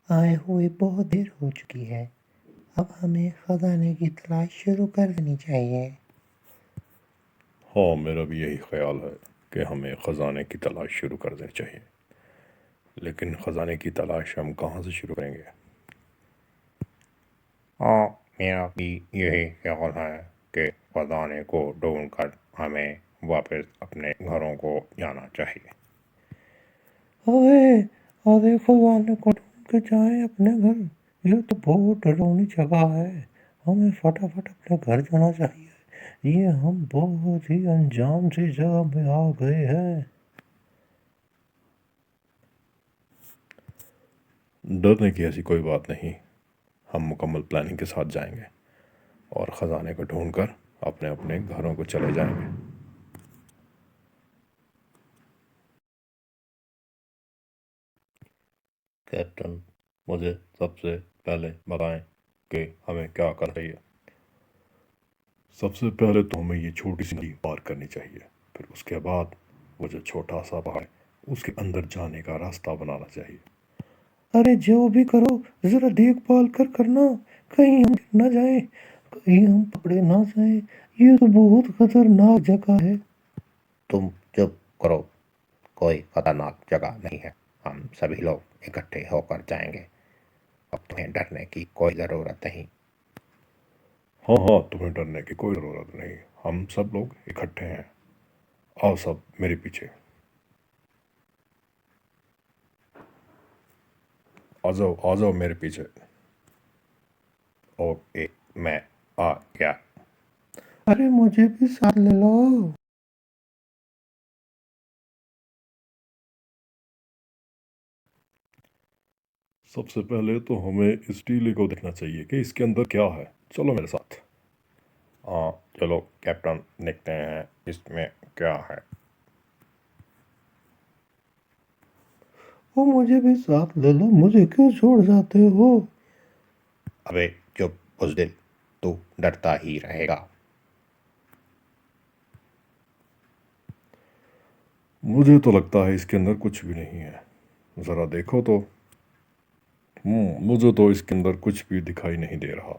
आए हुए बहुत देर हो चुकी है। अब हमें खजाने की तलाश शुरू कर देनी चाहिए। हाँ, मेरा भी यही ख्याल है कि हमें ख़जाने की तलाश शुरू कर देनी चाहिए। लेकिन ख़जाने की तलाश हम कहाँ से शुरू करेंगे? हाँ, मेरा भी यही ख्याल है कि ख़जाने को ढूंढकर हमें वापस अपने घरों को जाना चाहिए। अरे अरे खजाने को ढूंढ के जाए अपने घर। ये तो बहुत डरावनी जगह है। हमें फटाफट अपने घर जाना चाहिए। ये हम बहुत ही अनजान सी जगह में आ गए हैं। डरने की ऐसी कोई बात नहीं। हम मुकम्मल प्लानिंग के साथ जाएंगे और ख़जाने को ढूंढकर अपने अपने घरों को चले जाएंगे। कैप्टन, मुझे सबसे पहले बताएं कि हमें क्या करना चाहिए। सबसे पहले तो हमें ये छोटी सी नदी पार करनी चाहिए। फिर उसके बाद वो जो छोटा सा पहाड़ है, उसके अंदर जाने का रास्ता बनाना चाहिए। अरे जो भी करो जरा देखभाल कर करना। कहीं हम गिर ना जाए, कहीं हम पकड़े ना जाए। ये तो बहुत खतरनाक जगह है। तुम चुप करो। कोई खतरनाक जगह नहीं है। हम सभी लोग इकट्ठे होकर जाएंगे। अब तुम्हें डरने की कोई ज़रूरत नहीं। हाँ हाँ, तुम्हें डरने की कोई ज़रूरत नहीं। हम सब लोग इकट्ठे हैं। आओ सब मेरे पीछे। आ जाओ मेरे पीछे। ओके, मैं आ गया। अरे मुझे भी साथ ले लो। सबसे पहले तो हमें इस टीले को देखना चाहिए कि इसके अंदर क्या है। चलो मेरे साथ। हाँ चलो कैप्टन, देखते हैं इसमें क्या है। वो मुझे भी साथ ले लो, मुझे क्यों छोड़ जाते हो? अबे चुप बुज़दिल, तू डरता ही रहेगा। मुझे तो लगता है इसके अंदर कुछ भी नहीं है। ज़रा देखो तो। मुझे तो इसके अंदर कुछ भी दिखाई नहीं दे रहा।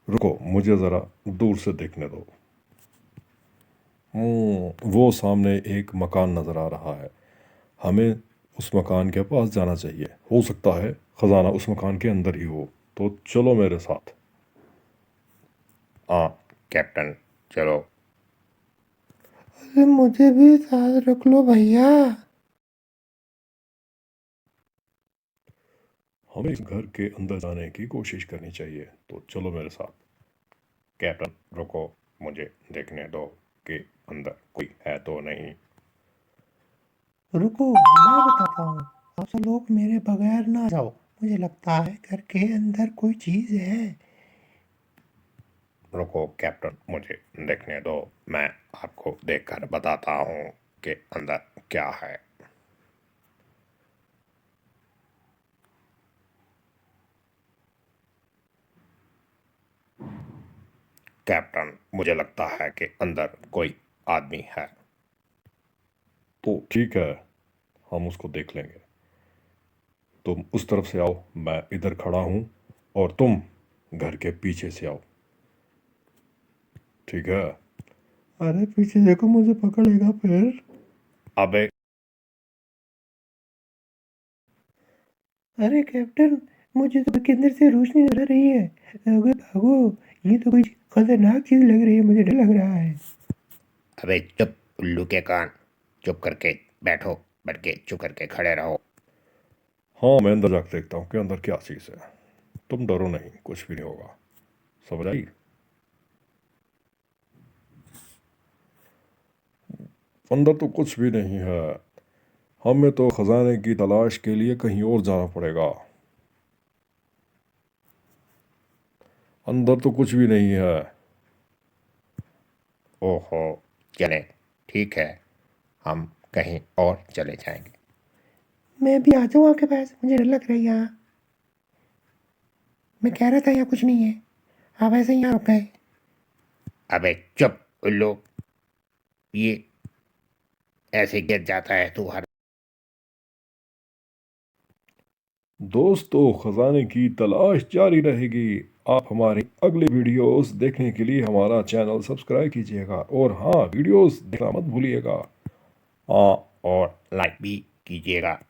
रुको, मुझे ज़रा दूर से देखने दो। वो सामने एक मकान नज़र आ रहा है। हमें उस मकान के पास जाना चाहिए। हो सकता है ख़जाना उस मकान के अंदर ही हो। तो चलो मेरे साथ। हाँ कैप्टन, चलो। अरे मुझे भी साथ रख लो भैया। हमें इस घर के अंदर जाने की कोशिश करनी चाहिए। तो चलो मेरे साथ। कैप्टन रुको, मुझे देखने दो कि अंदर कोई है तो नहीं। रुको मैं बताता हूँ। आप सब लोग मेरे बगैर ना जाओ। मुझे लगता है घर के अंदर कोई चीज है। रुको कैप्टन, मुझे देखने दो। मैं आपको देखकर बताता हूँ कि अंदर क्या है। कैप्टन, मुझे लगता है कि अंदर कोई आदमी है। तो ठीक है, हम उसको देख लेंगे। तुम उस तरफ से आओ, मैं इधर खड़ा हूँ। और तुम घर के पीछे से आओ। ठीक है? अरे पीछे देखो, मुझे पकड़ेगा फिर। अबे अरे कैप्टन, मुझे तो के अंदर से रोशनी नजर आ रही है। अरे भागो, ये तो कोई खतरनाक चीज लग रही है, मुझे डर लग रहा है। अबे चुप उल्लू के कान। चुप करके बैठो, बैठ के चुप करके खड़े रहो। हाँ, मैं अंदर जाकर देखता हूँ कि अंदर क्या चीज़ है। तुम डरो नहीं, कुछ भी नहीं होगा। समझ आई? अंदर तो कुछ भी नहीं है। हमें तो खजाने की तलाश के लिए कहीं और जाना पड़ेगा। अंदर तो कुछ भी नहीं है। ओहो, चले, ठीक है, हम कहीं और चले जाएंगे। मैं भी आ जाऊँ आपके पास, मुझे डर लग रहा है यहाँ। मैं कह रहा था यहाँ कुछ नहीं है, आप ऐसे ही यहाँ रुक गए। अबे चुप उल्लू, ये ऐसे गिर जाता है तू हर। दोस्तों खजाने की तलाश जारी रहेगी। आप हमारी अगली वीडियोस देखने के लिए हमारा चैनल सब्सक्राइब कीजिएगा और हाँ वीडियोस देखना मत भूलिएगा। हाँ, और लाइक भी कीजिएगा।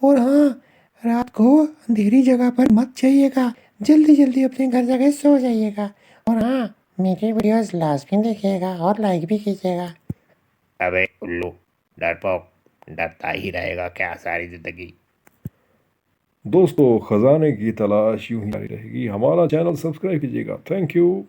और हाँ, रात को अंधेरी जगह पर मत जाइएगा, जल्दी जल्दी अपने घर जाके सो जाइएगा। और हाँ, मेरी वीडियोस लास्ट में देखिएगा और लाइक भी कीजिएगा। अबे उल्लू, डरपोक, डरता ही रहेगा क्या सारी जिंदगी। दोस्तों खजाने की तलाश यूं ही जारी रहेगी। हमारा चैनल सब्सक्राइब कीजिएगा। Thank you.